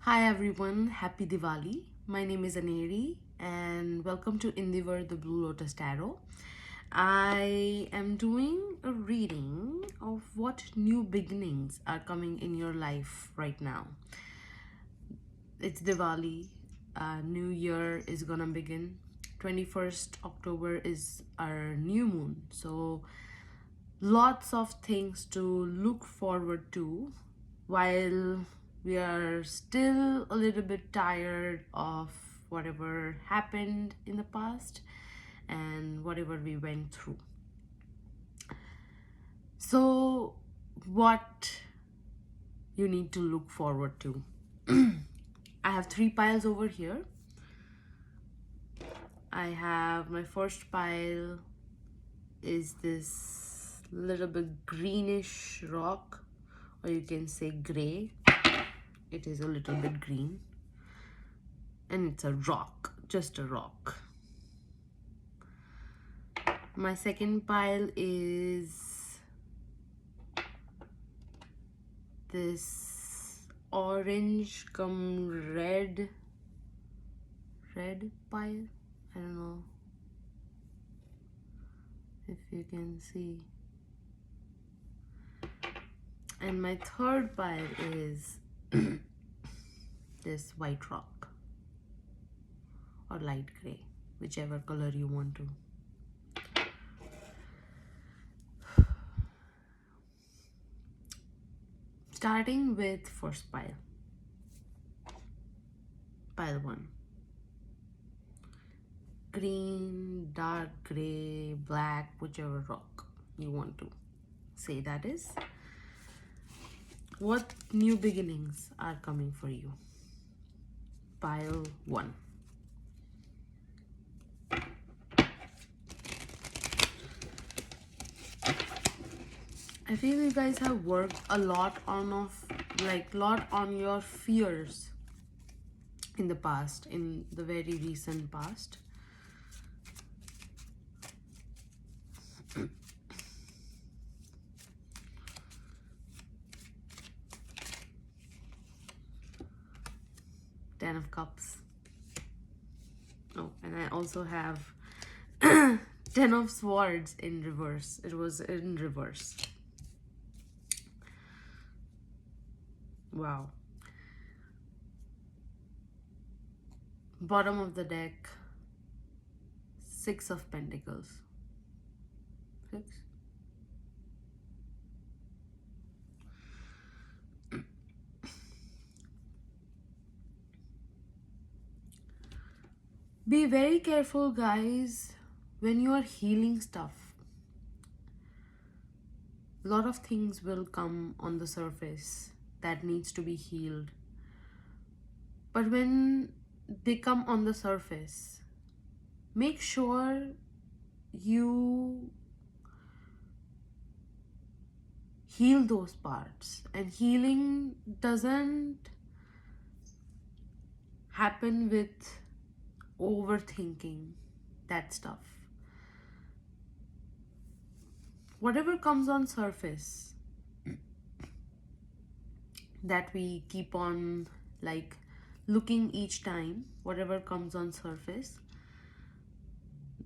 Hi everyone, happy Diwali. My name is Aneri and welcome to Indiver the Blue Lotus Tarot. I am doing a reading of what new beginnings are coming in your life right now. It's Diwali, New Year is gonna begin. 21st October is our new moon, so lots of things to look forward to while we are still a little bit tired of whatever happened in the past and whatever we went through. So, what you need to look forward to? I have three piles over here. I have my first pile is this little bit greenish rock, or you can say gray. It is a little bit green and it's a rock, just a rock. My second pile is this orange come red pile. I don't know if you can see. And my third pile is this white rock or light gray, whichever color you want to. Starting with first pile, pile 1. Green, dark gray, black, whichever rock you want to say that is. What new beginnings are coming for you? Pile 1. I feel you guys have worked a lot on your fears in the past, in the very recent past. Ten of Cups. Oh, and I also have Ten of Swords in reverse. It was in reverse. Wow. Bottom of the deck, Six of Pentacles. 6. Be very careful, guys, when you are healing stuff. A lot of things will come on the surface that needs to be healed. But when they come on the surface, make sure you heal those parts. And healing doesn't happen with overthinking that stuff. Whatever comes on surface that we keep on looking each time, whatever comes on surface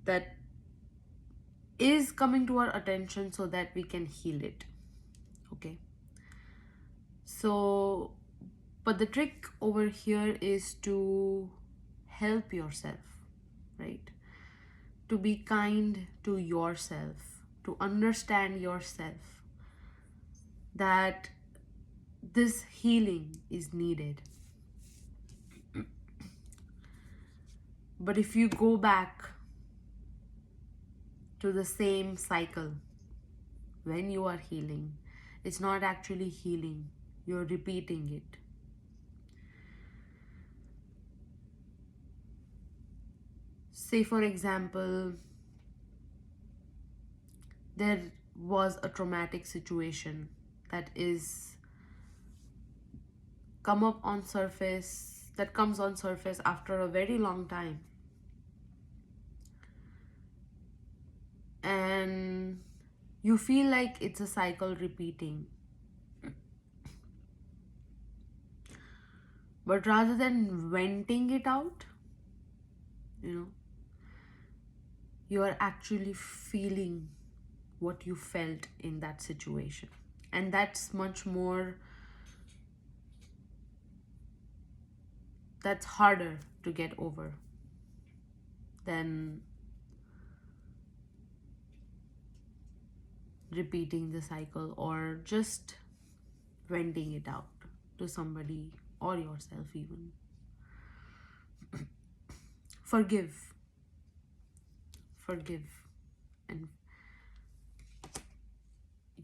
that is coming to our attention so that we can heal it. Okay, so but the trick over here is to help yourself, right? To be kind to yourself, to understand yourself that this healing is needed. But if you go back to the same cycle when you are healing, it's not actually healing, you're repeating it. Say for example, there was a traumatic situation that comes on surface after a very long time, and you feel like it's a cycle repeating. But rather than venting it out, you know, you are actually feeling what you felt in that situation. And that's much more, that's harder to get over than repeating the cycle or just venting it out to somebody or yourself even. Forgive. Forgive. And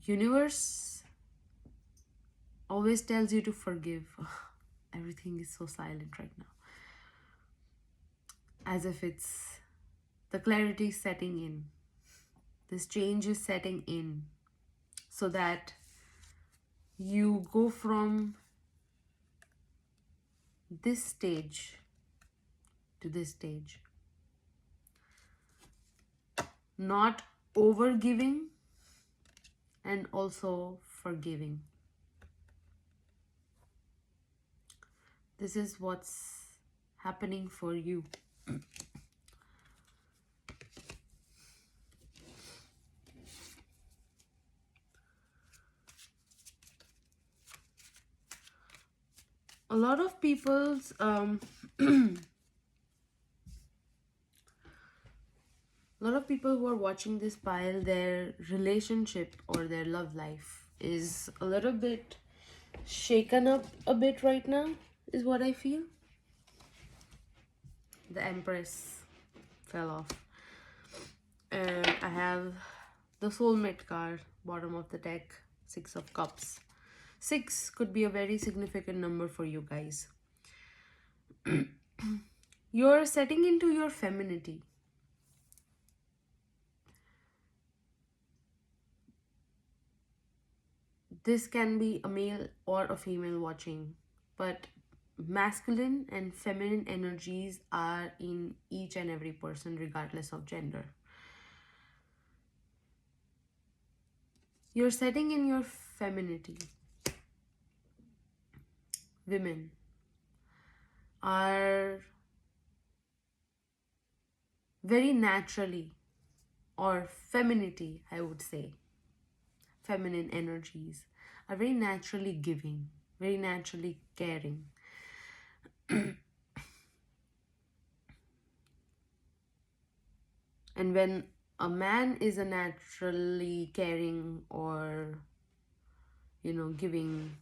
universe always tells you to forgive. Everything is so silent right now. As if it's the clarity setting in. This change is setting in so that you go from this stage to this stage. Not over giving and also forgiving. This is what's happening for you. A lot of people's a lot of people who are watching this pile, their relationship or their love life is a little bit shaken up a bit right now, is what I feel. The Empress fell off. And I have the soulmate card, bottom of the deck, 6 of Cups. 6 could be a very significant number for you guys. You're setting into your femininity. This can be a male or a female watching, but masculine and feminine energies are in each and every person regardless of gender. You're setting in your femininity. Women are very naturally, or femininity, I would say, feminine energies are very naturally giving, very naturally caring. And when a man is a naturally caring or, you know, giving,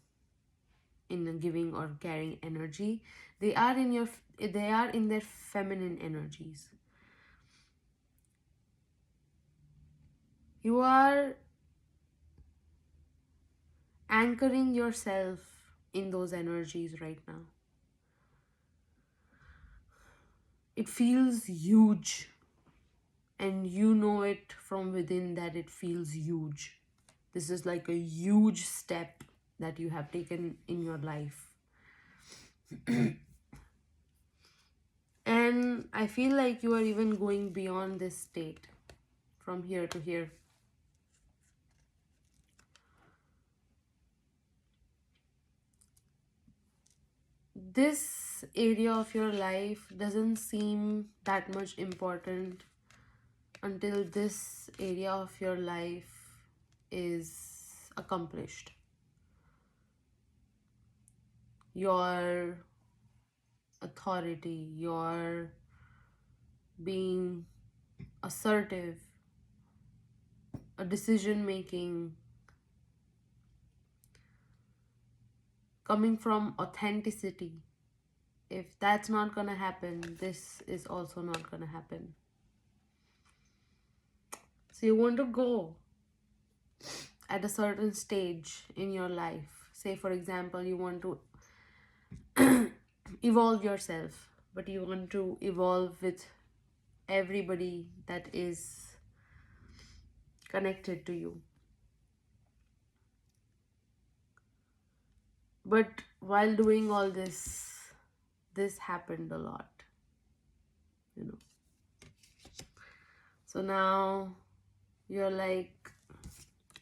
in a giving or caring energy, they are in their feminine energies. You are anchoring yourself in those energies right now. It feels huge, and you know it from within that it feels huge. This is like a huge step that you have taken in your life. And I feel like you are even going beyond this state, from here to here. This area of your life doesn't seem that much important until this area of your life is accomplished. Your authority, your being assertive, a decision making, coming from authenticity. If that's not gonna happen, this is also not gonna happen. So you want to go at a certain stage in your life. Say, for example, you want to evolve yourself, but you want to evolve with everybody that is connected to you. But while doing all this happened a lot, you know. So now you're like,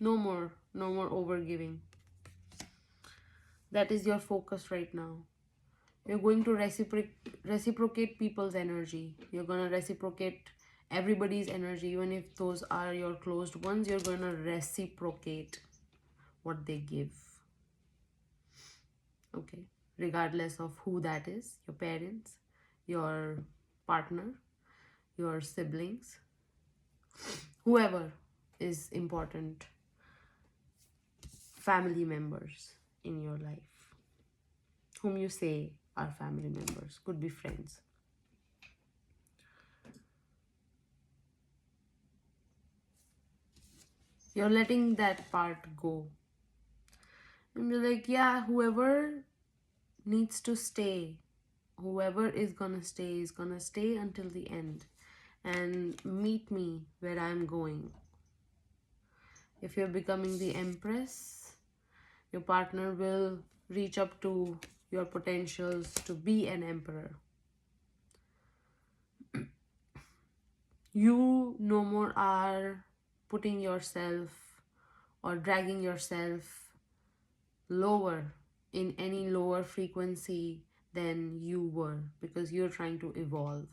no more overgiving. That is your focus right now. You're going to reciprocate people's energy. You're going to reciprocate everybody's energy. Even if those are your closed ones, you're going to reciprocate what they give. Okay, regardless of who that is, your parents, your partner, your siblings, whoever is important, family members in your life, whom you say are family members, could be friends. You're letting that part go. And you're like, yeah, whoever needs to stay, whoever is gonna stay until the end and meet me where I'm going. If you're becoming the empress, your partner will reach up to your potentials to be an emperor. You no more are putting yourself or dragging yourself lower in any lower frequency than you were, because you're trying to evolve.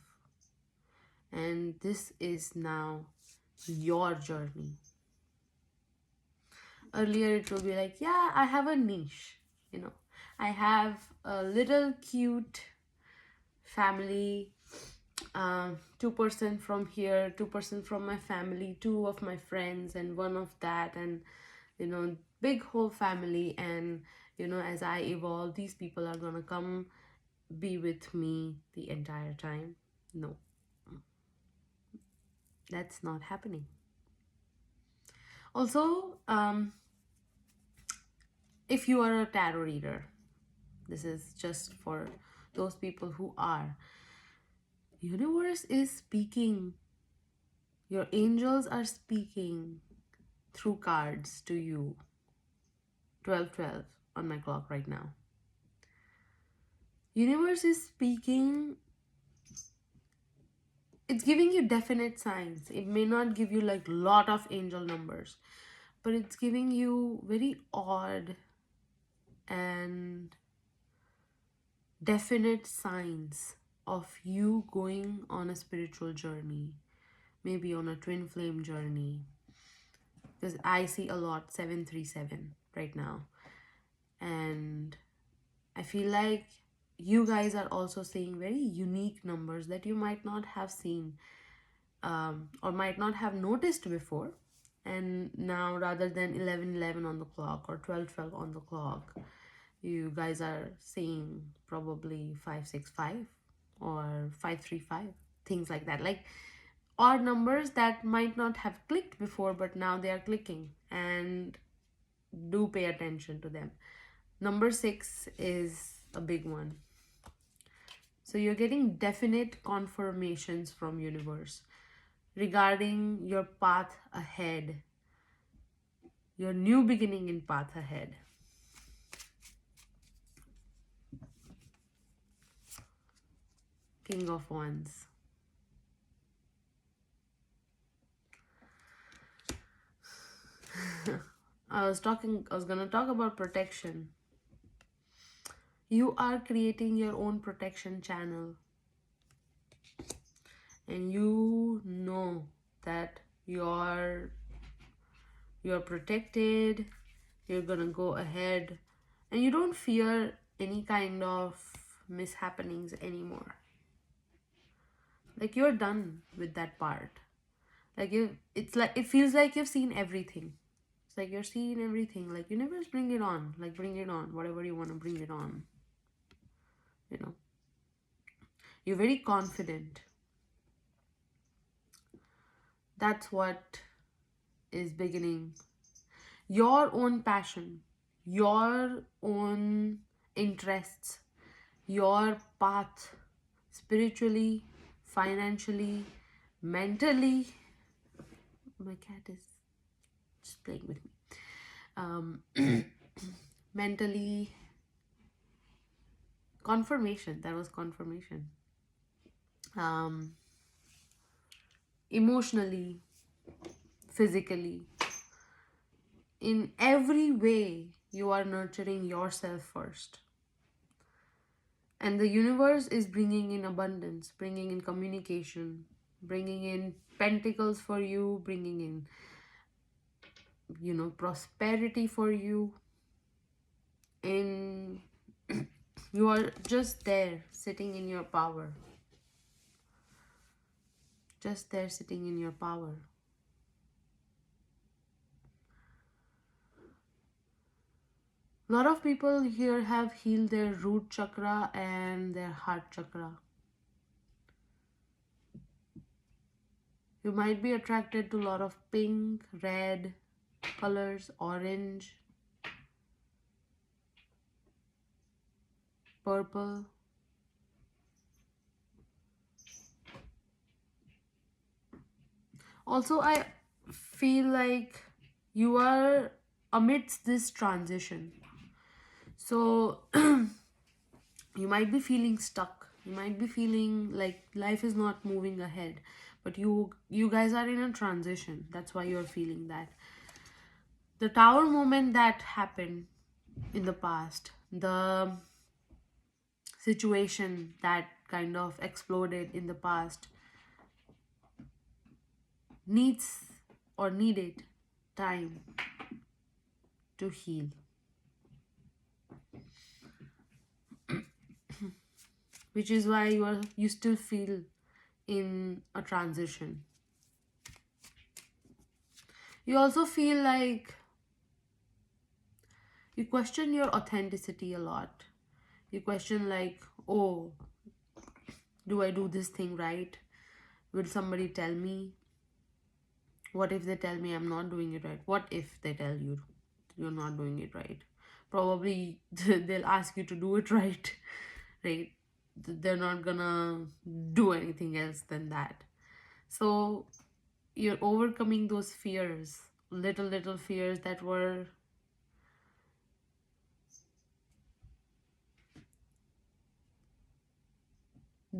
And this is now your journey. Earlier it will be like, yeah, I have a niche, you know, I have a little cute family, 2% from here, 2% from my family, 2 of my friends, and 1 of that, and you know, big whole family. And you know, as I evolve, these people are gonna come be with me the entire time. No, that's not happening. Also, if you are a tarot reader, this is just for those people who are. Universe is speaking. Your angels are speaking through cards to you. 12:12 on my clock right now. Universe is speaking. It's giving you definite signs. It may not give you like lot of angel numbers, but it's giving you very odd and definite signs of you going on a spiritual journey, maybe on a twin flame journey, because I see a lot 737 right now, and I feel like you guys are also seeing very unique numbers that you might not have seen, or might not have noticed before. And now, rather than 11:11 on the clock or 12:12 on the clock, you guys are seeing probably 565 or 535, things like that, like odd numbers that might not have clicked before, but now they are clicking, and do pay attention to them. Number 6 is a big one. So you're getting definite confirmations from universe regarding your path ahead, your new beginning in path ahead. King of Wands. I was gonna talk about protection. You are creating your own protection channel, and you know that you're protected. You're gonna go ahead, and you don't fear any kind of mishappenings anymore. Like, you're done with that part. Like, it's like, it feels like you've seen everything. It's like you're seeing everything. Like, universe, bring it on. Like, bring it on. Whatever you want to bring it on. You know, you're very confident. That's what is beginning. Your own passion, your own interests, your path, spiritually, financially, mentally. My cat is just playing with me. Mentally, confirmation. That was confirmation. Emotionally, physically, in every way, you are nurturing yourself first. And the universe is bringing in abundance, bringing in communication, bringing in pentacles for you, bringing in, prosperity for you. In you are just there sitting in your power. Just there sitting in your power. A lot of people here have healed their root chakra and their heart chakra. You might be attracted to a lot of pink, red colors, orange, purple. Also, I feel like you are amidst this transition. So, you might be feeling stuck. You might be feeling like life is not moving ahead. But you guys are in a transition. That's why you're feeling that. The tower moment that happened in the past, the situation that kind of exploded in the past, needs or needed time to heal. Which is why you still feel in a transition. You also feel like you question your authenticity a lot. You question like, oh, do I do this thing right? Will somebody tell me? What if they tell me I'm not doing it right? What if they tell you you're not doing it right? Probably they'll ask you to do it right, right? They're not gonna do anything else than that. So you're overcoming those fears, little fears that were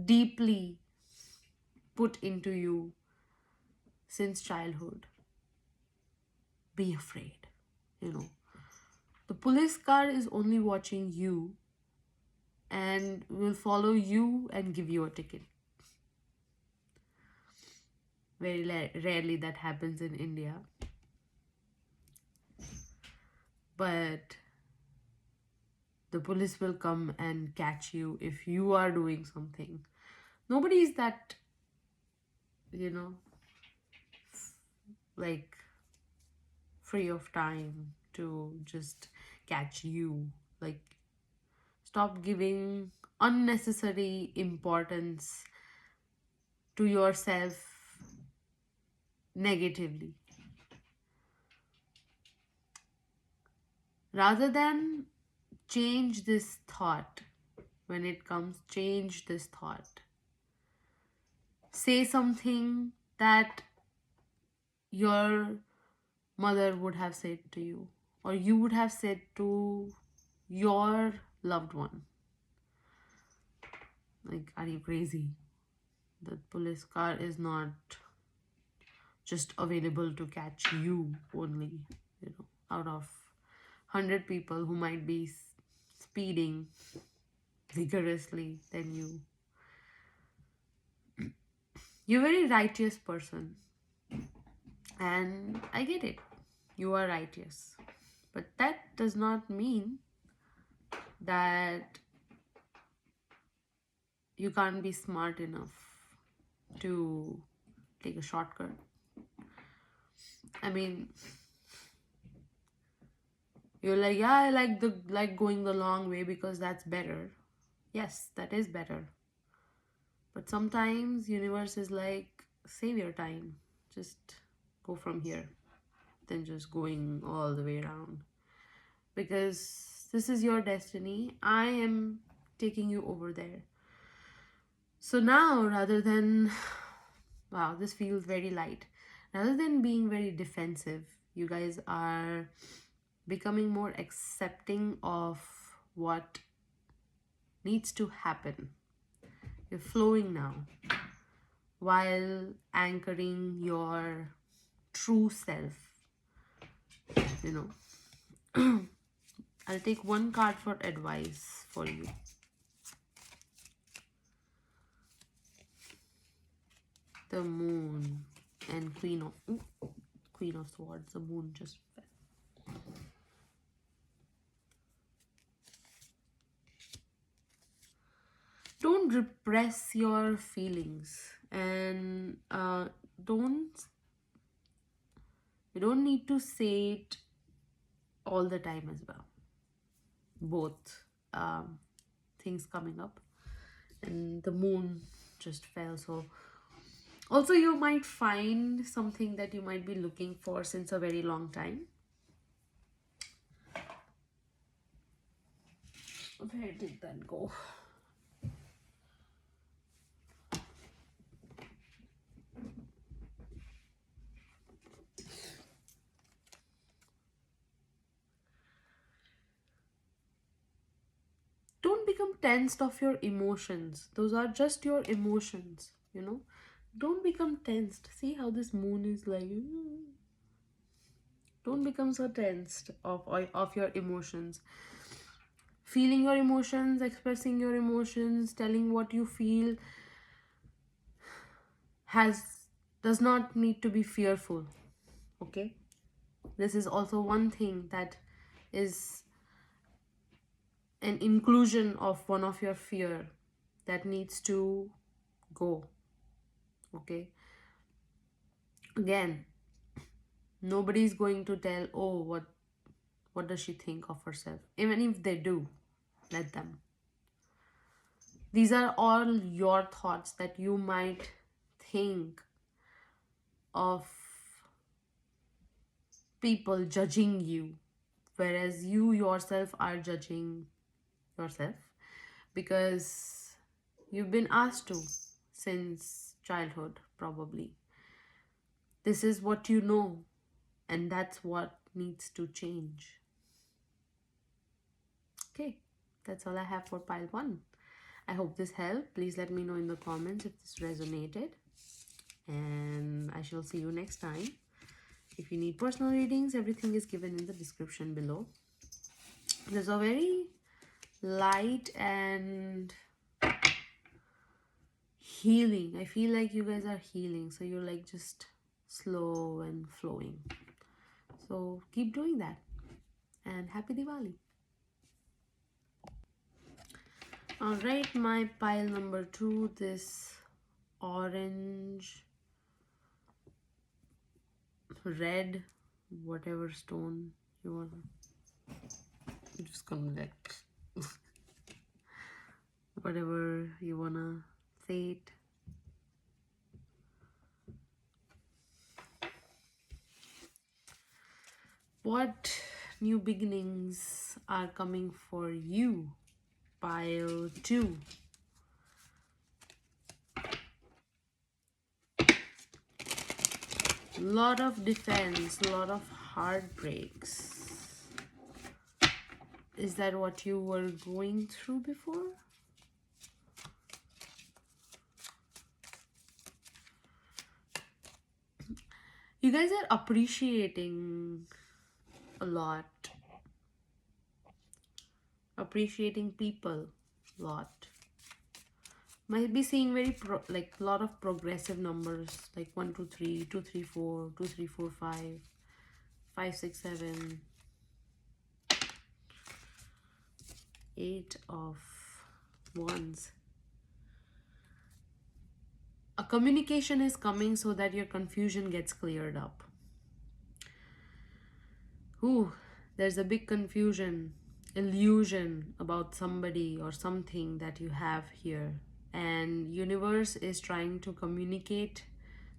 deeply put into you since childhood. Be afraid, you know. The police car is only watching you and will follow you and give you a ticket. Very rarely that happens in India. But the police will come and catch you if you are doing something. Nobody is that, you know, like free of time to just catch you. Like, stop giving unnecessary importance to yourself negatively. Rather than change this thought, when it comes, change this thought. Say something that your mother would have said to you, or you would have said to your loved one. Like, are you crazy? The police car is not just available to catch you only, out of 100 people who might be speeding vigorously than you. You're a very righteous person, and I get it. You are righteous. But that does not mean that you can't be smart enough to take a shortcut. I mean, you're like, yeah, I like going the long way because that's better. Yes, that is better. But sometimes universe is like, save your time. Just go from here than just going all the way around. Because this is your destiny. I am taking you over there. So now, rather than, wow, this feels very light. Rather than being very defensive, you guys are becoming more accepting of what needs to happen. You're flowing now while anchoring your true self. I'll take one card for advice for you. the moon and Queen of Swords. The moon just fell. Don't repress your feelings, and you don't need to say it all the time as well. Both things coming up, and the moon just fell. So also you might find something that you might be looking for since a very long time. Where did that go? Don't become tensed of your emotions. Those are just your emotions, you know. Don't become tensed. See how this moon is like. Don't become so tensed of your emotions. Feeling your emotions, expressing your emotions, telling what you feel does not need to be fearful. Okay? This is also one thing that is an inclusion of one of your fear that needs to go. Okay? Again, nobody's going to tell, oh, what does she think of herself? Even if they do, let them. These are all your thoughts that you might think of people judging you, whereas you yourself are judging yourself because you've been asked to since childhood, probably. This is what you know, and that's what needs to change. Okay, that's all I have for pile 1. I hope this helped. Please let me know in the comments if this resonated, and I shall see you next time. If you need personal readings, everything is given in the description below. There's a very light and healing. I feel like you guys are healing, so you're like just slow and flowing. So keep doing that, and happy Diwali. All right, my pile number 2, this orange, red, whatever stone you want. I'm just gonna let whatever you wanna say it. What new beginnings are coming for you? Pile 2. Lot of defense, lot of heartbreaks. Is that what you were going through before? You guys are appreciating a lot. Appreciating people a lot. Might be seeing very like a lot of progressive numbers, like 1 2 3 2 3 4 2 3 4 5 5 6 7 8 of wands. A communication is coming so that your confusion gets cleared up. Ooh, there's a big confusion, illusion about somebody or something that you have here, and universe is trying to communicate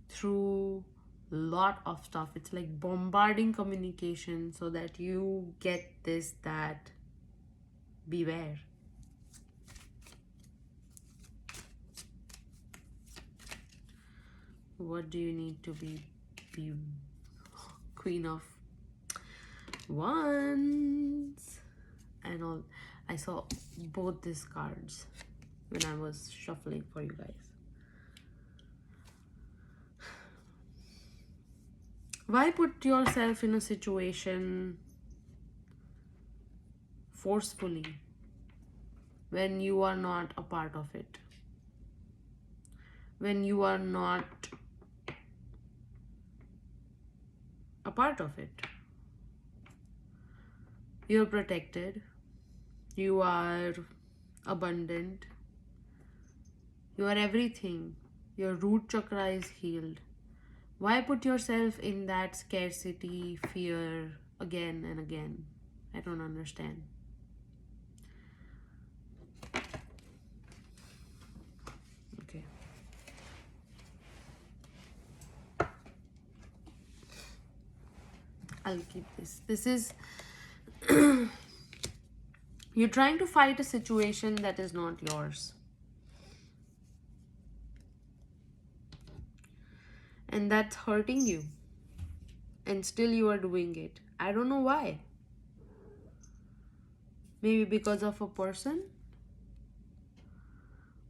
through lot of stuff. It's like bombarding communication so that you get this, that beware. What do you need to be Queen of Wands? And all, I saw both these cards when I was shuffling for you guys. Why put yourself in a situation forcefully when you are not a part of it? when you are not a part of it. You're protected, you are abundant, you are everything. Your root chakra is healed. Why put yourself in that scarcity, fear again and again? I don't understand. Okay. I'll keep this. This is you're trying to fight a situation that is not yours. And that's hurting you. And still you are doing it. I don't know why. Maybe because of a person.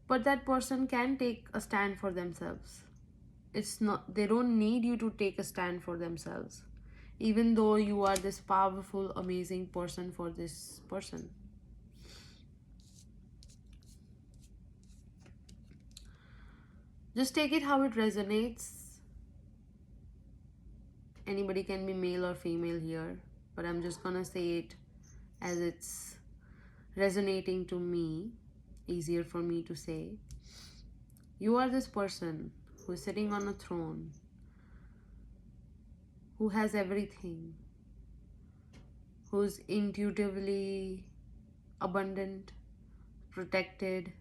But that person can take a stand for themselves. It's not, they don't need you to take a stand for themselves. Even though you are this powerful, amazing person for this person. Just take it how it resonates. Anybody can be male or female here, but I'm just gonna say it as it's resonating to me, easier for me to say. You are this person who's sitting on a throne, who has everything, who's intuitively abundant, protected,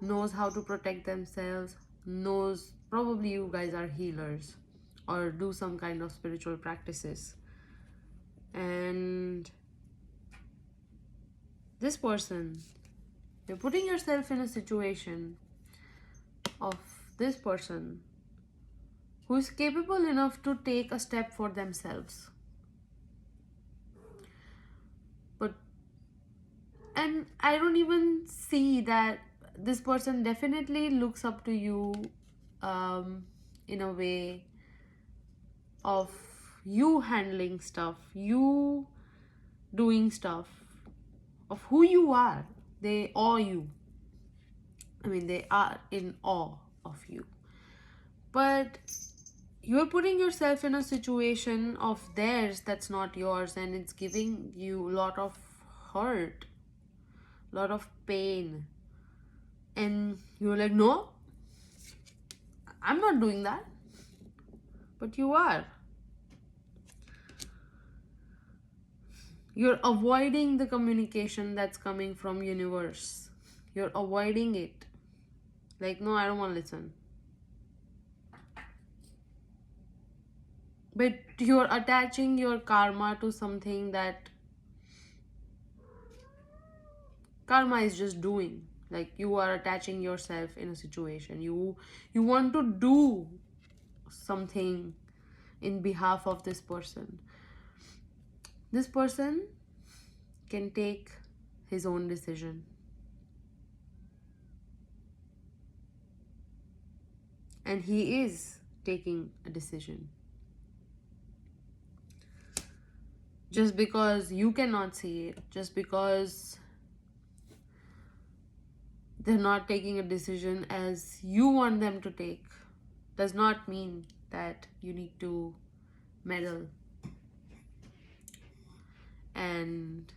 knows how to protect themselves, knows, probably you guys are healers or do some kind of spiritual practices. And this person, you're putting yourself in a situation of this person who is capable enough to take a step for themselves. And I don't even see that this person definitely looks up to you in a way of you handling stuff, you doing stuff, of who you are. They awe you. I mean, they are in awe of you. But you're putting yourself in a situation of theirs that's not yours, and it's giving you a lot of hurt, a lot of pain. And you're like, no, I'm not doing that. But you are. You're avoiding the communication that's coming from universe. You're avoiding it. Like, no, I don't want to listen. But you're attaching your karma to something that karma is just doing. Like, you are attaching yourself in a situation. You want to do something in behalf of this person. This person can take his own decision. And he is taking a decision. Just because you cannot see it, just because they're not taking a decision as you want them to take, does not mean that you need to meddle and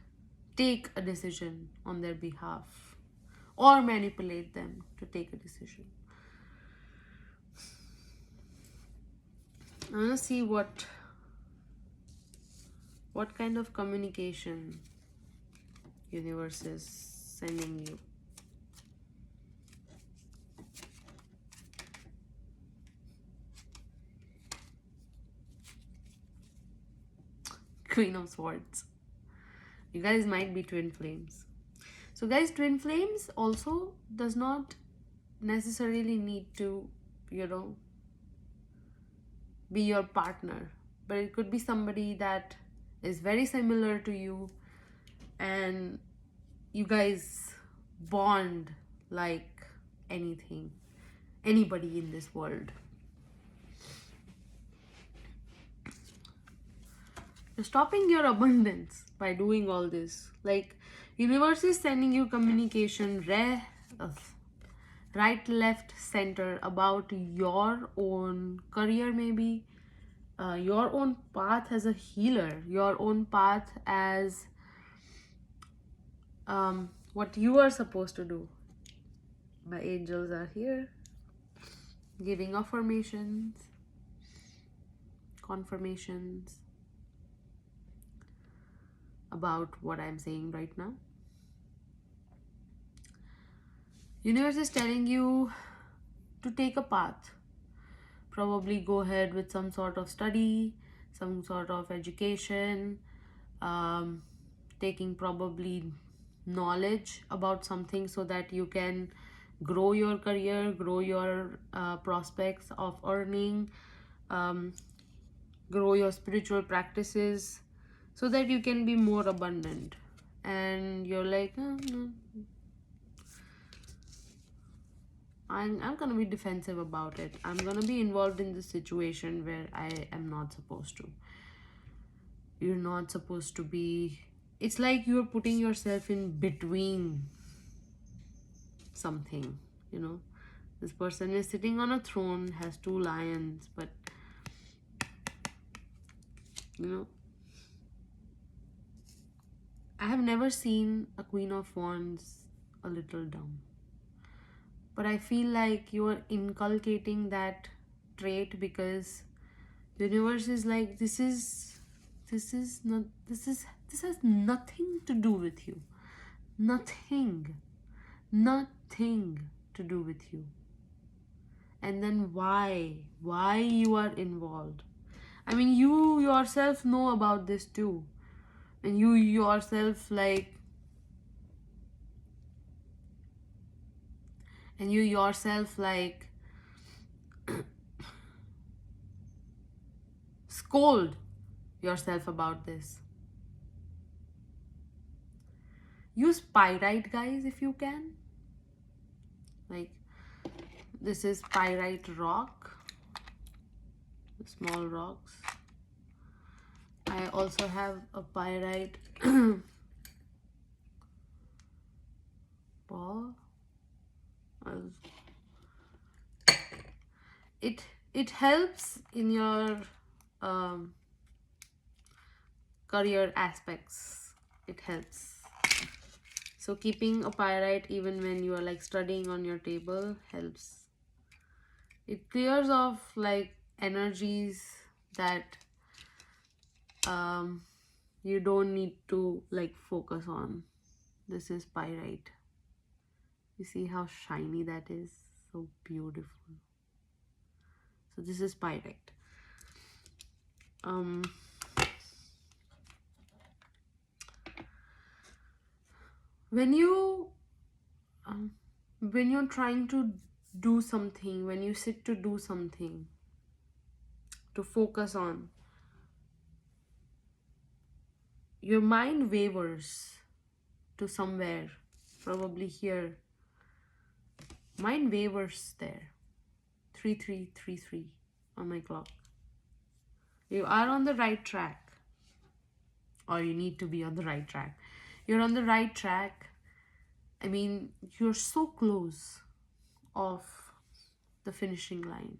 take a decision on their behalf or manipulate them to take a decision. I'm gonna see what kind of communication universe is sending you. Queen of Swords. You guys might be twin flames. So guys, twin flames also does not necessarily need to, be your partner. But it could be somebody that is very similar to you and you guys bond like anything, anybody in this world. You're stopping your abundance by doing all this. Like, universe is sending you communication, right, left, center, about your own career, maybe your own path as a healer, your own path as what you are supposed to do. My angels are here giving affirmations, confirmations about what I'm saying right now. Universe is telling you to take a path. Probably go ahead with some sort of study, some sort of education, um, taking probably knowledge about something so that you can grow your career, grow your prospects of earning, um, grow your spiritual practices so that you can be more abundant. And you're like, "Oh, no, I'm gonna be defensive about it. I'm gonna be involved in this situation where I am not supposed to. You're not supposed to be. It's like you're putting yourself in between something, you know. This person is sitting on a throne, has two lions, but you know, I have never seen a Queen of Wands a little dumb. But I feel like you are inculcating that trait because the universe is like, this has nothing to do with you. Nothing. Nothing to do with you. And then why you are involved? I mean, you yourself know about this too, and you yourself like, and you yourself like scold yourself about this. Use pyrite, guys, if you can. Like, this is pyrite rock, small rocks. I also have a pyrite ball. It helps in your um, career aspects. It helps. So keeping a pyrite even when you are like studying on your table helps. It clears off like energies that you don't need to like focus on. This is pyrite. You see how shiny that is? So beautiful. So this is pyrite. When you're trying to do something, when you sit to do something, to focus on, your mind wavers to somewhere, probably here. Mind wavers there. 3333 on my clock. You are on the right track, or you need to be on the right track. You're on the right track. I mean, you're so close of the finishing line.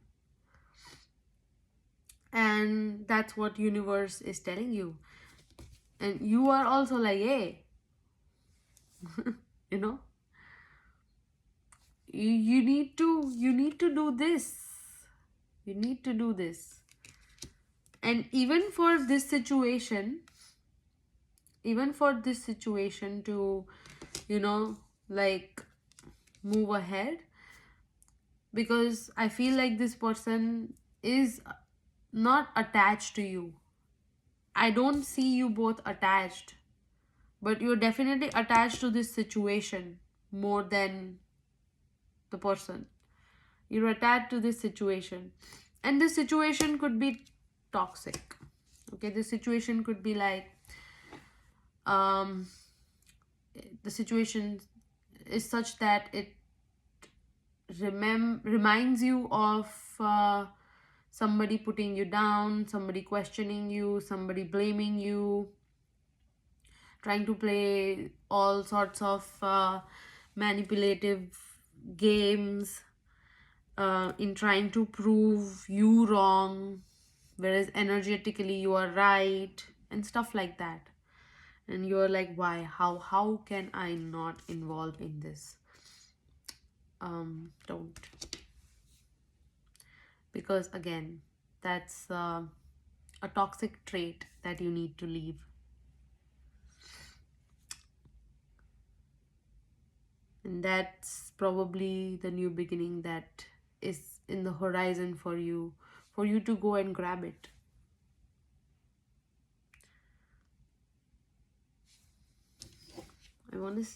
And that's what universe is telling you. And you are also like, hey, you know, you need to do this. You need to do this. And even for this situation to, you know, like move ahead, because I feel like this person is not attached to you. I don't see you both attached, but you're definitely attached to this situation more than the person. You're attached to this situation, and this situation could be toxic. Okay, this situation could be like, the situation is such that it reminds you of somebody putting you down, somebody questioning you, somebody blaming you, trying to play all sorts of manipulative games, in trying to prove you wrong, whereas energetically you are right, and stuff like that. And you're like, why? How can I not involve in this? Don't. Because again, that's a toxic trait that you need to leave. And that's probably the new beginning that is in the horizon for you to go and grab it. I want to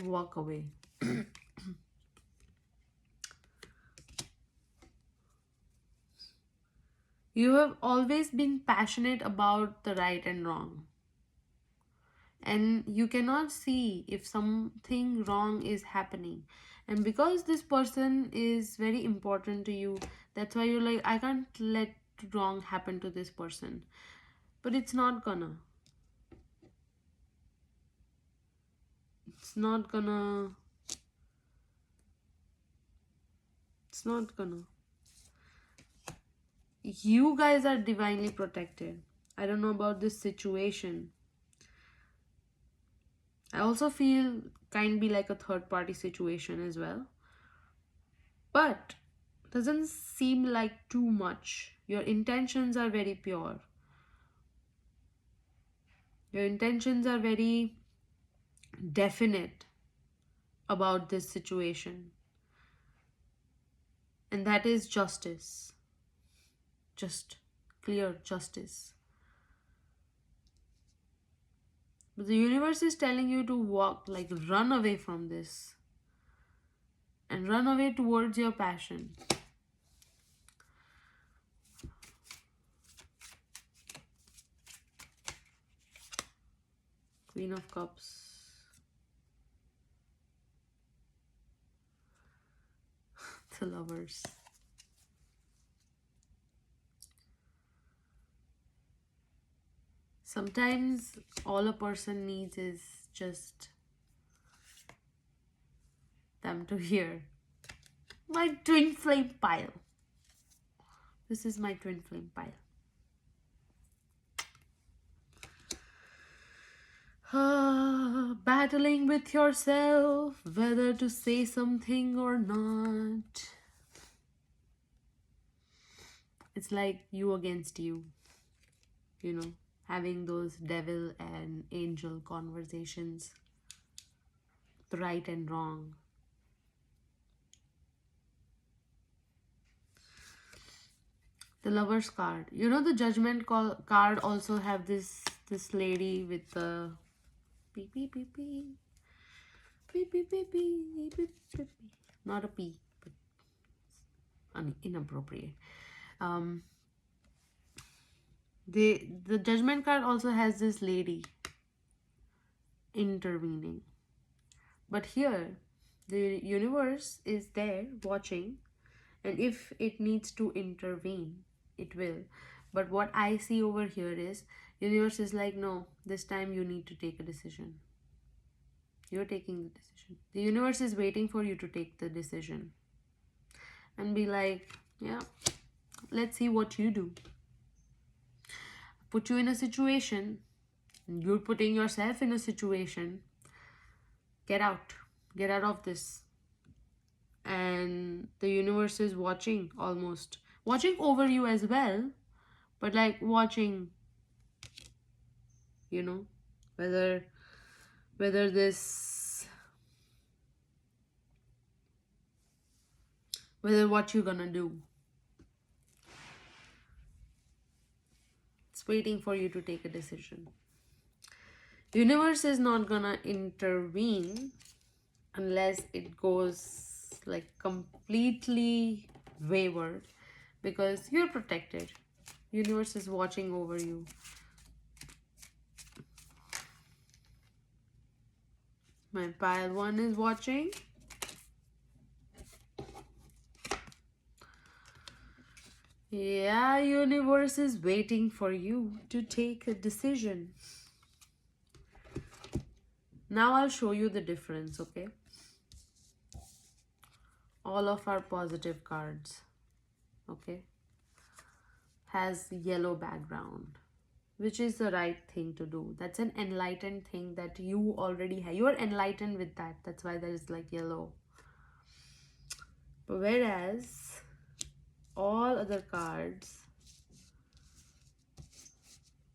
walk away. You have always been passionate about the right and wrong. And you cannot see if something wrong is happening. And because this person is very important to you, that's why you're like, I can't let wrong happen to this person. But it's not gonna. It's not gonna. It's not gonna. You guys are divinely protected. I don't know about this situation. I also feel can be like a third party situation as well. But doesn't seem like too much. Your intentions are very pure. Your intentions are very definite about this situation. And that is justice. Just clear justice. But the universe is telling you to walk, like run away from this. And run away towards your passion. Queen of Cups. The Lovers. Sometimes all a person needs is just them to hear. My twin flame pile. This is my twin flame pile. Battling with yourself, whether to say something or not. It's like you against you, you know, having those devil and angel conversations, the right and wrong. The Lover's card. You know, the Judgment card also have this lady with the beep beep beep beep beep beep beep beep beep beep. Not a P, but inappropriate. The Judgment card also has this lady intervening. But here, the universe is there watching, and if it needs to intervene, it will. But what I see over here is, universe is like, no, this time you need to take a decision. You're taking the decision. The universe is waiting for you to take the decision. And be like, yeah, let's see what you do. Put you in a situation, you're putting yourself in a situation. Get out of this. And the universe is watching, almost watching over you as well, but like watching, you know, whether what you're gonna do. It's waiting for you to take a decision. The universe is not gonna intervene unless it goes like completely wayward, because you're protected. Universe is watching over you. My pile 1 is watching. Yeah, universe is waiting for you to take a decision. Now I'll show you the difference, okay? All of our positive cards, okay, has yellow background, which is the right thing to do. That's an enlightened thing that you already have. You are enlightened with that. That's why there is like yellow. Whereas all other cards,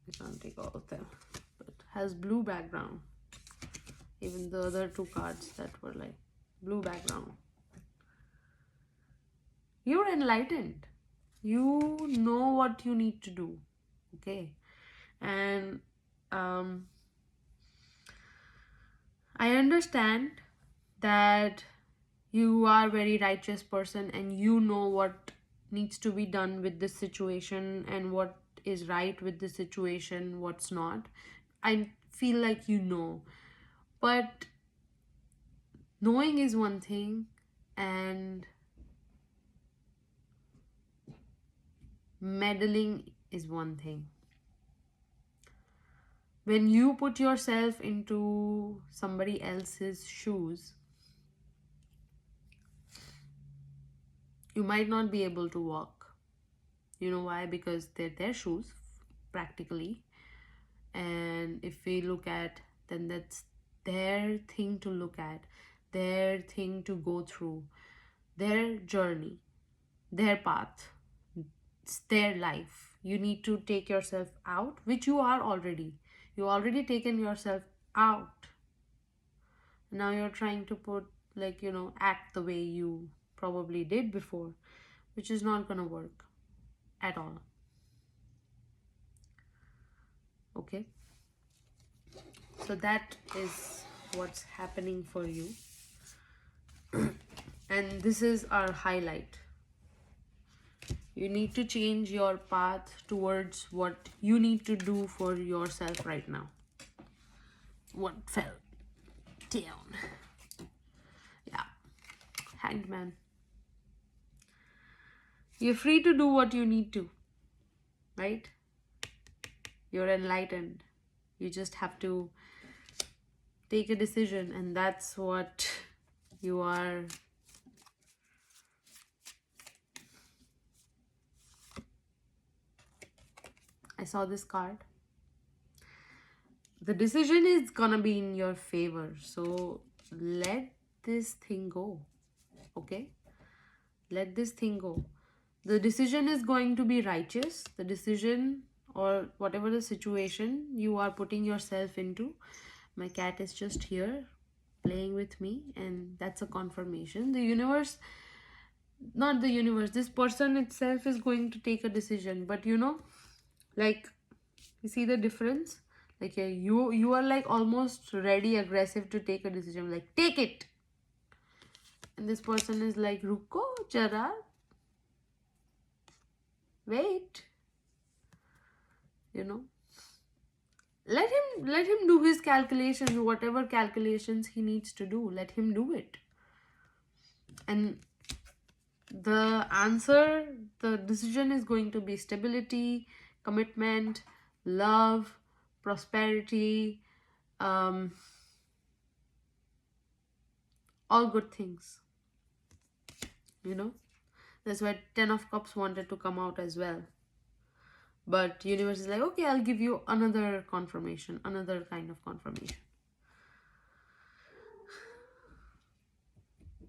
I can't take all of them, but has blue background. Even the other two cards that were like blue background. You're enlightened. You know what you need to do. Okay. And I understand that you are a very righteous person and you know what needs to be done with this situation and what is right with the situation, what's not. I feel like you know. But knowing is one thing and meddling is one thing. When you put yourself into somebody else's shoes, you might not be able to walk. You know why? Because they're their shoes, practically. And if we look at, then that's their thing to look at, their thing to go through, their journey, their path. It's their life. You need to take yourself out, which you are already. You already taken yourself out. Now you're trying to put, like, act the way you probably did before, which is not gonna work at all. Okay, so that is what's happening for you. And this is our highlight. You need to change your path towards what you need to do for yourself right now. What fell down? Yeah, Hanged Man. You're free to do what you need to, right? You're enlightened. You just have to take a decision, and that's what you are. I saw this card. The decision is gonna be in your favor, so let this thing go. Okay, let this thing go. The decision is going to be righteous. The decision, or whatever the situation you are putting yourself into. My cat is just here playing with me, and that's a confirmation. The universe, not the universe, this person itself is going to take a decision. But like, you see the difference? Like, you are like almost ready, aggressive to take a decision, like, take it. And this person is like, ruko jara, wait. Let him do his calculations, whatever calculations he needs to do. Let him do it. And the answer, the decision is going to be stability, commitment, love, prosperity, all good things. That's why 10 of Cups wanted to come out as well. But universe is like, okay, I'll give you another confirmation, another kind of confirmation.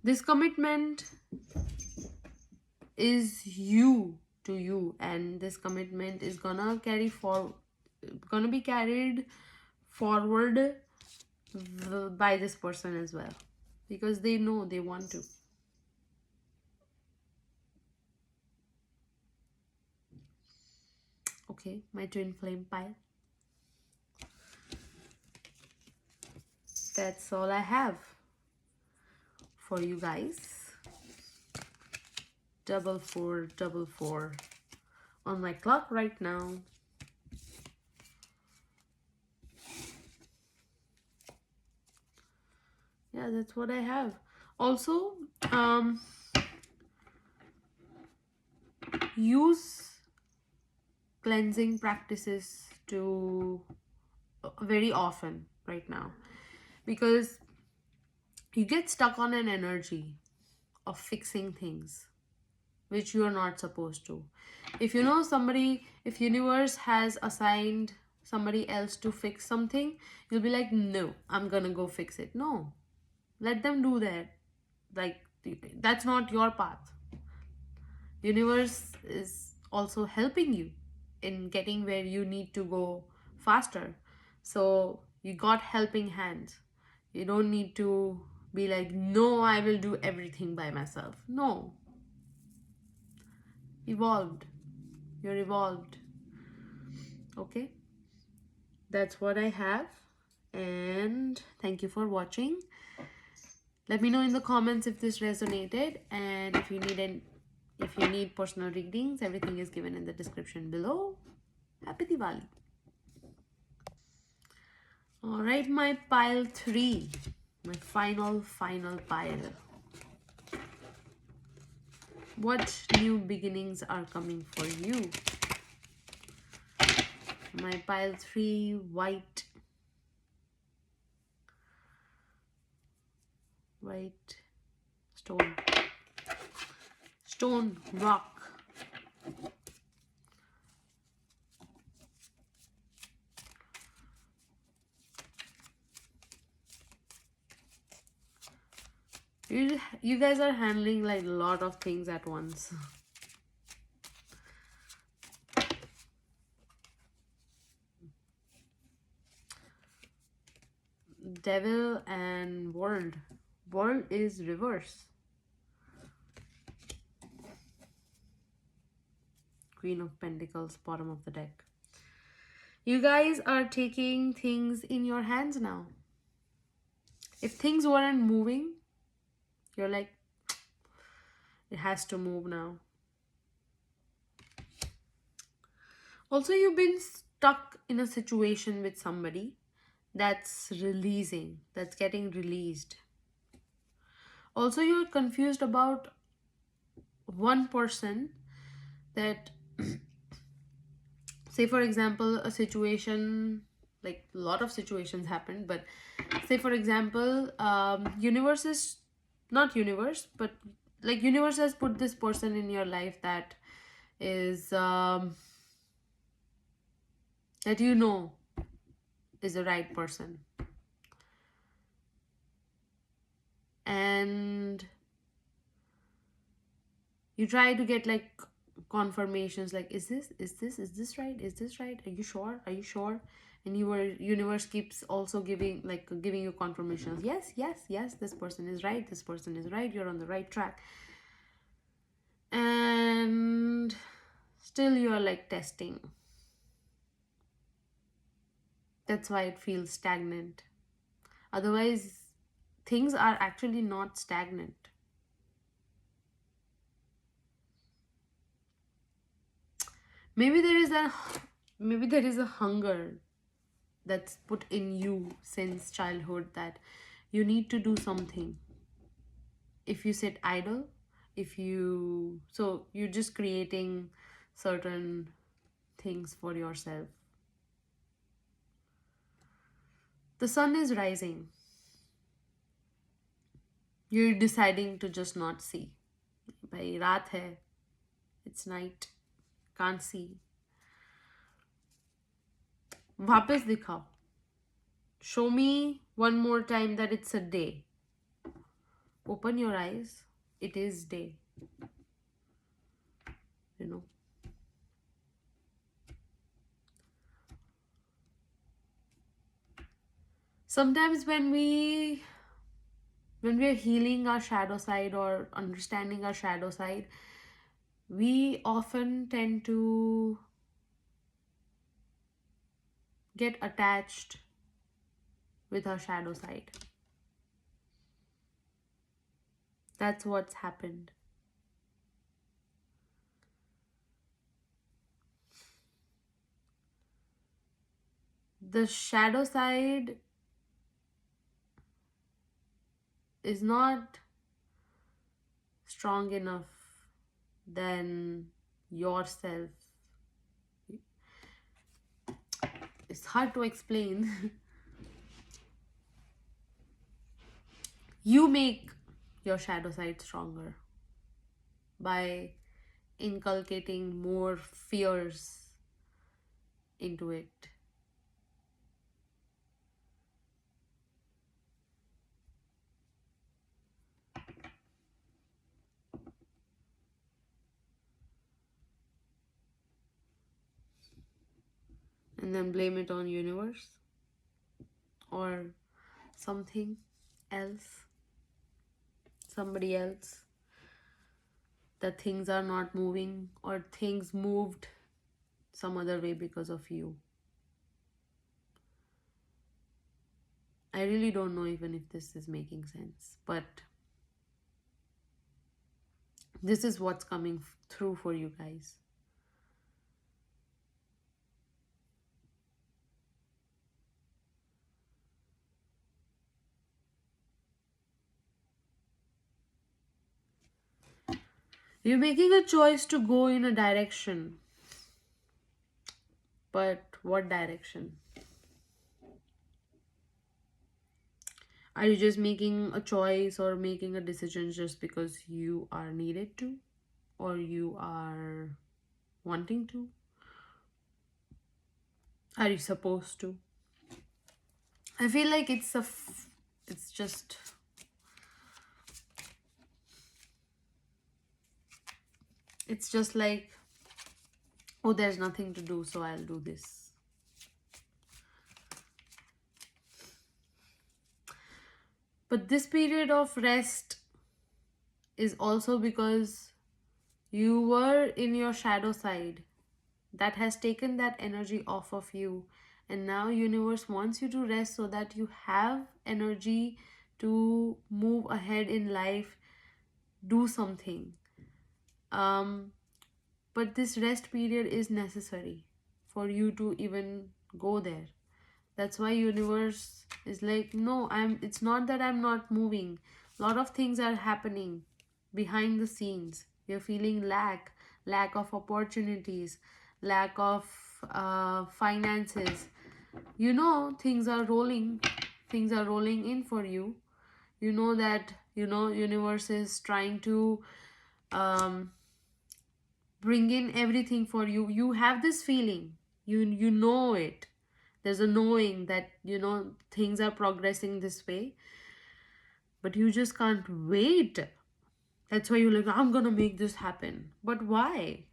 This commitment is you to you, and this commitment is gonna be carried forward by this person as well, because they know they want to. Okay, my twin flame pile. That's all I have for you guys. 4444 on my clock right now. Yeah, that's what I have. Also, use cleansing practices to very often right now, because you get stuck on an energy of fixing things which you are not supposed to. If you know somebody, if universe has assigned somebody else to fix something, you'll be like, no, I'm gonna go fix it. No, let them do that. Like, that's not your path. Universe is also helping you in getting where you need to go faster. So you got helping hands. You don't need to be like, no, I will do everything by myself. No, evolved. You're evolved. Okay, that's what I have. And thank you for watching. Let me know in the comments if this resonated, and if you need personal readings, everything is given in the description below. Happy Diwali. All right, my pile 3, my final pile. What new beginnings are coming for you? My pile 3, white stone, rock. You guys are handling like a lot of things at once. Devil and world. World is reverse. Queen of Pentacles, bottom of the deck. You guys are taking things in your hands now. If things weren't moving, you're like, it has to move now. Also, you've been stuck in a situation with somebody that's releasing, that's getting released. Also, you're confused about one person that, say for example, a situation, like a lot of situations happened, but say for example, universe is not universe, but like universe has put this person in your life that is that you know is the right person, and you try to get like confirmations, like, is this right, are you sure? And universe keeps also giving you confirmations, yes, this person is right, you're on the right track. And still you're like testing. That's why it feels stagnant. Otherwise, things are actually not stagnant. Maybe there is a hunger that's put in you since childhood that you need to do something. If you sit idle, you're just creating certain things for yourself. The sun is rising. You're deciding to just not see. Bhai, raat hai. It's night. Can't see. Vapas dikhao. Show me one more time that it's a day. Open your eyes. It is day. You know. Sometimes when we are healing our shadow side or understanding our shadow side, we often tend to get attached with our shadow side. That's what's happened. The shadow side is not strong enough than yourself. It's hard to explain. You make your shadow side stronger by inculcating more fears into it. And then blame it on universe or something else, somebody else, that things are not moving or things moved some other way because of you. I really don't know even if this is making sense, but this is what's coming through for you guys. You're making a choice to go in a direction, but what direction? Are you just making a choice or making a decision just because you are needed to, or you are wanting to? Are you supposed to? I feel like it's just, it's just like, oh, there's nothing to do, so I'll do this. But this period of rest is also because you were in your shadow side that has taken that energy off of you, and now universe wants you to rest so that you have energy to move ahead in life, do something. But this rest period is necessary for you to even go there. That's why universe is like, no, it's not that I'm not moving. A lot of things are happening behind the scenes. You're feeling lack of opportunities, lack of finances. You know, things are rolling in for you. You know that, universe is trying to bring in everything for you. You have this feeling, you know it. There's a knowing that, things are progressing this way, but you just can't wait. That's why you're like, I'm gonna make this happen. But why?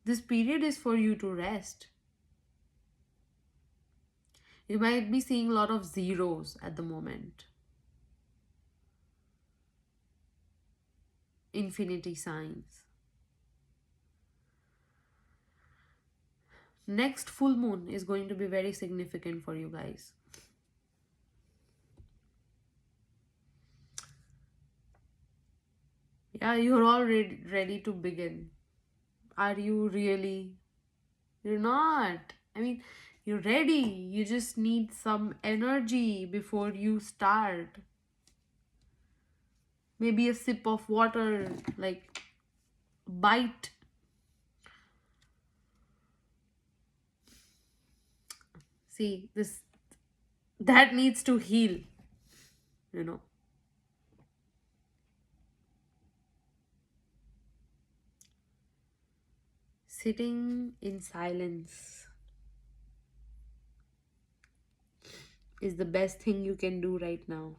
This period is for you to rest. You might be seeing a lot of zeros at the moment, infinity signs. Next full moon is going to be very significant for you guys. Yeah, you're all ready to begin. Are you really? You're not. I mean, you're ready. You just need some energy before you start. Maybe a sip of water, like bite. See, that needs to heal, you know. Sitting in silence is the best thing you can do right now.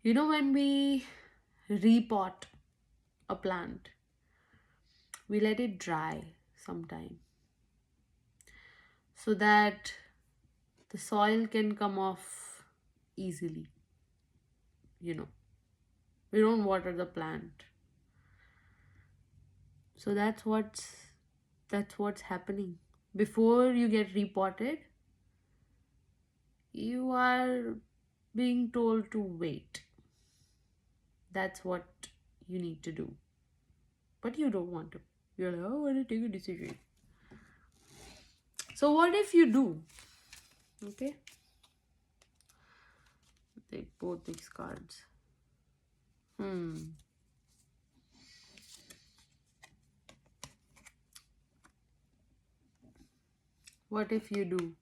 You know, when we repot a plant, we let it dry sometime so that the soil can come off easily. We don't water the plant. So that's what's happening. Before you get repotted, you are being told to wait. That's what you need to do. But you don't want to. You're like, oh, I want to take a decision. So what if you do? Okay. Take both these cards. Hmm. What if you do?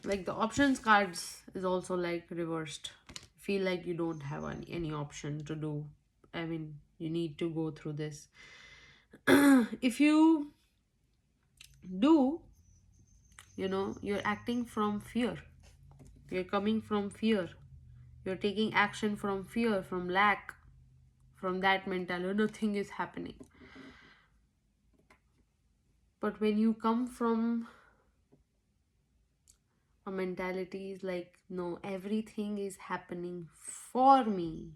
Like the options cards is also like reversed. Feel like you don't have any option to do. I mean, you need to go through this. If you do, you're acting from fear. You're coming from fear. You're taking action from fear, from lack, from that mentality. Nothing is happening. But when you come from a mentality is like, no, everything is happening for me.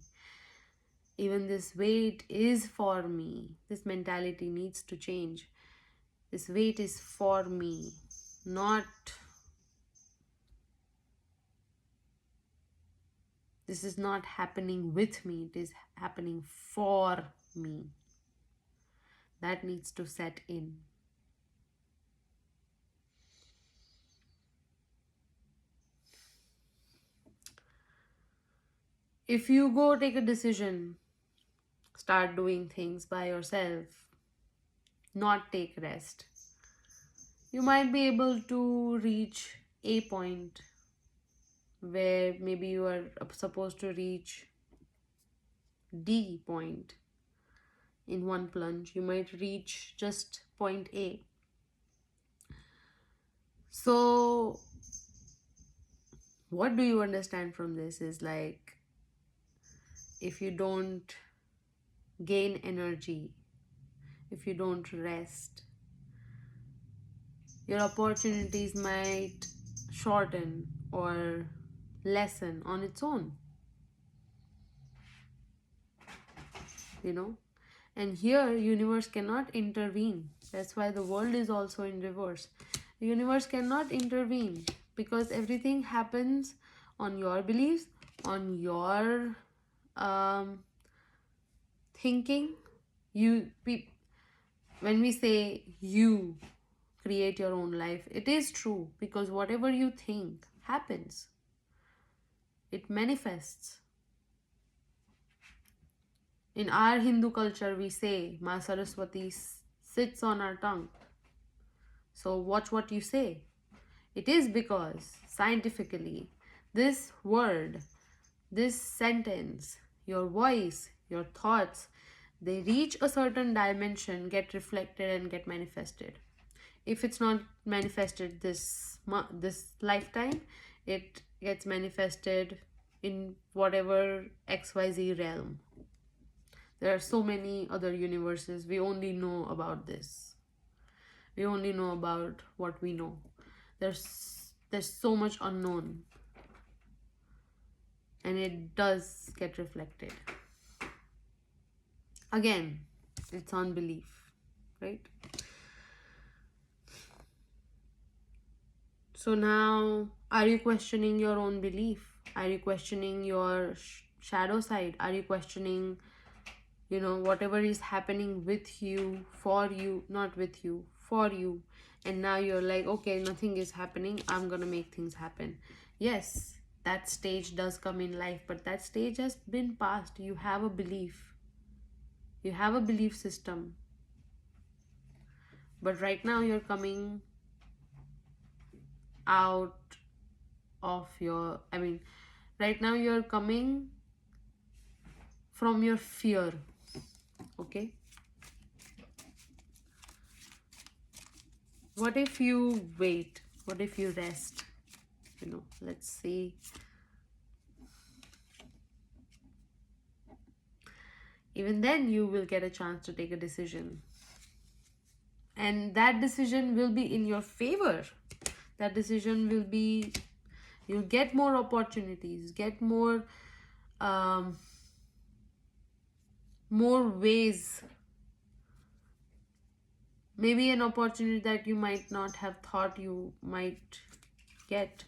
Even this weight is for me. This mentality needs to change. This weight is for me, not this is not happening with me, it is happening for me. That needs to set in. If you go take a decision, start doing things by yourself, not take rest, you might be able to reach a point where maybe you are supposed to reach D point in one plunge. You might reach just point A. So, what do you understand from this is like, if you don't gain energy, if you don't rest, your opportunities might shorten or lessen on its own, and here universe cannot intervene. That's why the world is also in reverse. The universe cannot intervene because everything happens on your beliefs, on your thinking. When we say you create your own life, it is true, because whatever you think happens. It manifests. In our Hindu culture, we say Ma Saraswati sits on our tongue. So watch what you say. It is because scientifically, this word, this sentence, your voice, your thoughts, they reach a certain dimension, get reflected and get manifested. If it's not manifested this lifetime, it gets manifested in whatever XYZ realm. There are so many other universes. We only know about this. We only know about what we know. There's so much unknown. And it does get reflected. Again, it's on belief, right? So now, are you questioning your own belief? Are you questioning your shadow side? Are you questioning, whatever is happening with you, for you, not with you, for you? And now you're like, okay, nothing is happening. I'm going to make things happen. Yes, that stage does come in life, but that stage has been passed. You have a belief. You have a belief system. But right now you're coming out of your, right now you're coming from your fear. Okay? What if you wait? What if you rest? Let's see. Even then you will get a chance to take a decision. And that decision will be in your favor. That decision will be, you'll get more opportunities, get more ways. Maybe an opportunity that you might not have thought you might get.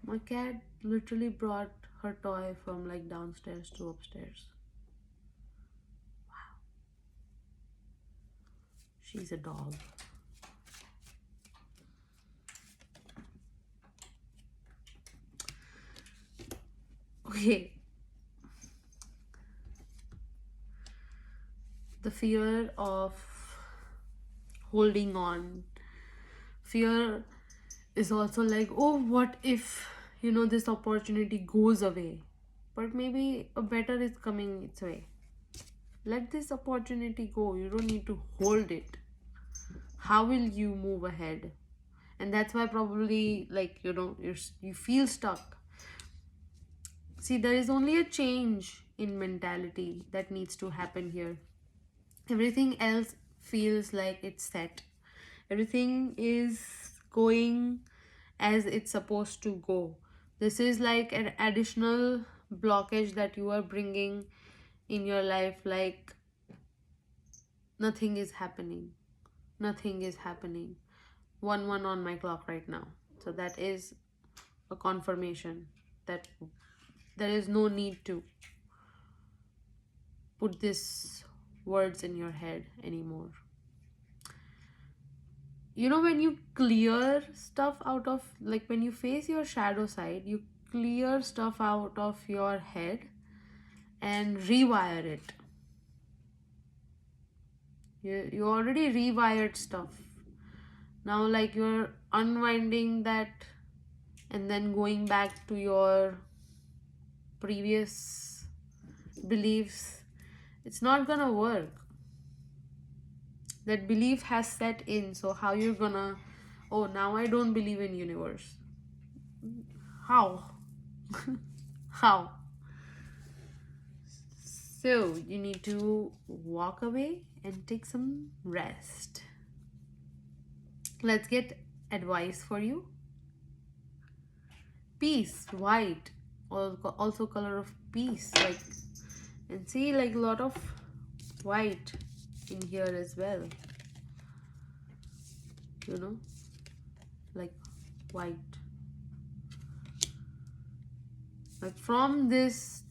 My cat literally brought her toy from like downstairs to upstairs. Wow. She's a dog. Okay. The fear of holding on. Fear is also like, oh, what if, this opportunity goes away? But maybe a better is coming its way. Let this opportunity go. You don't need to hold it. How will you move ahead? And that's why probably, like, you feel stuck. See, there is only a change in mentality that needs to happen here. Everything else feels like it's set. Everything is going as it's supposed to go. This is like an additional blockage that you are bringing in your life, like nothing is happening. Nothing is happening. 1-1 on my clock right now. So that is a confirmation that there is no need to put these words in your head anymore. When you clear stuff out of, like, when you face your shadow side, you clear stuff out of your head and rewire it. You already rewired stuff. Now, like, you're unwinding that and then going back to your previous beliefs. It's not gonna work. That belief has set in, so how you're gonna, oh, now I don't believe in universe? How? How? So you need to walk away and take some rest. Let's get advice for you. Peace, white, also color of peace, like, and see, like, a lot of white in here as well, like white, like from this,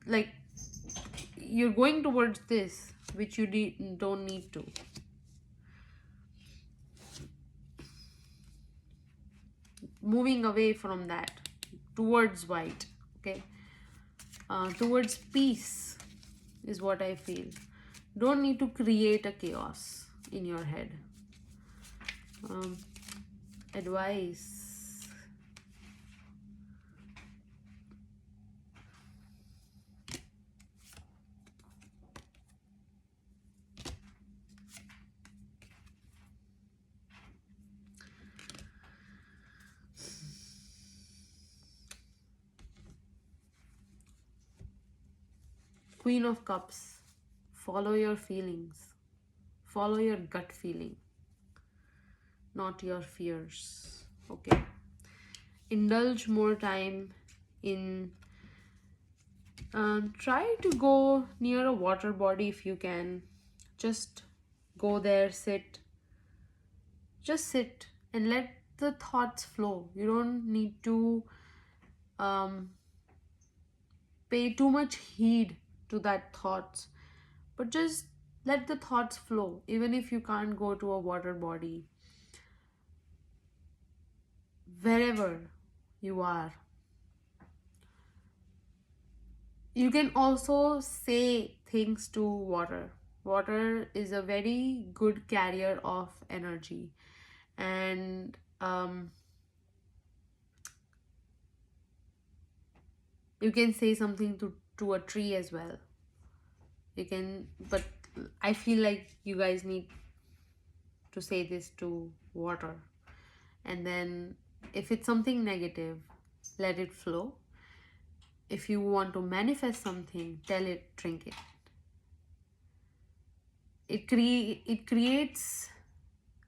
like, you're going towards this, which you don't need to. Moving away from that towards white, okay? Towards peace is what I feel. Don't need to create a chaos in your head. Advice. Queen of Cups. Follow your feelings. Follow your gut feeling, not your fears. Okay. Indulge more time in. Try to go near a water body if you can. Just go there, sit. Just sit and let the thoughts flow. You don't need to pay too much heed to that thoughts, but just let the thoughts flow. Even if you can't go to a water body, wherever you are, you can also say things to water. Water is a very good carrier of energy, and you can say something to a tree as well. You can, but I feel like you guys need to say this to water. And then if it's something negative, let it flow. If you want to manifest something, tell it, drink it. It creates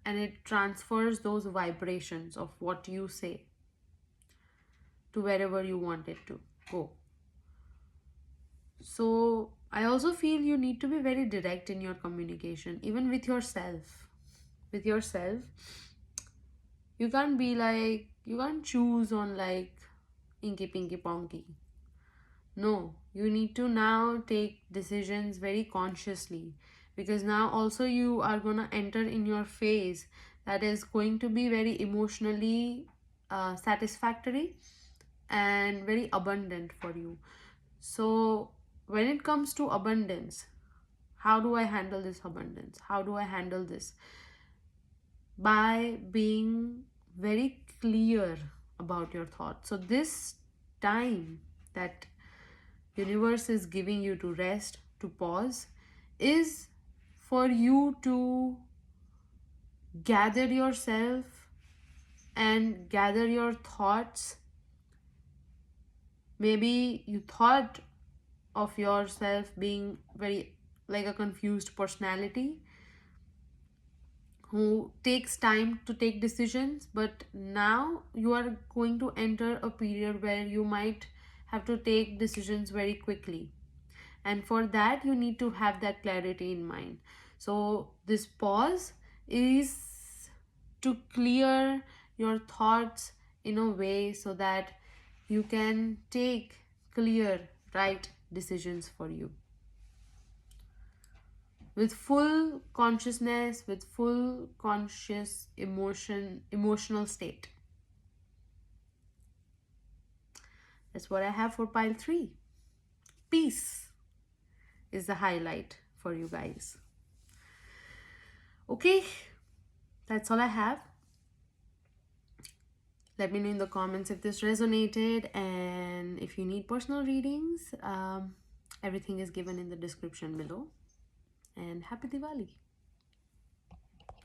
and it transfers those vibrations of what you say to wherever you want it to go. So I also feel you need to be very direct in your communication, even with yourself. With yourself, you can't be like, you can't choose on like inky pinky ponky. No, you need to now take decisions very consciously, because now also you are gonna enter in your phase that is going to be very emotionally satisfactory and very abundant for you. So when it comes to abundance, how do I handle this abundance? How do I handle this? By being very clear about your thoughts. So this time that universe is giving you to rest, to pause, is for you to gather yourself and gather your thoughts. Maybe you thought of yourself being very like a confused personality who takes time to take decisions, but now you are going to enter a period where you might have to take decisions very quickly, and for that you need to have that clarity in mind. So this pause is to clear your thoughts in a way so that you can take clear right decisions for you with full consciousness, with full conscious emotional state. That's what I have for pile 3. Peace is the highlight for you guys. Okay, that's all I have. Let me know in the comments if this resonated, and if you need personal readings, everything is given in the description below. And happy Diwali!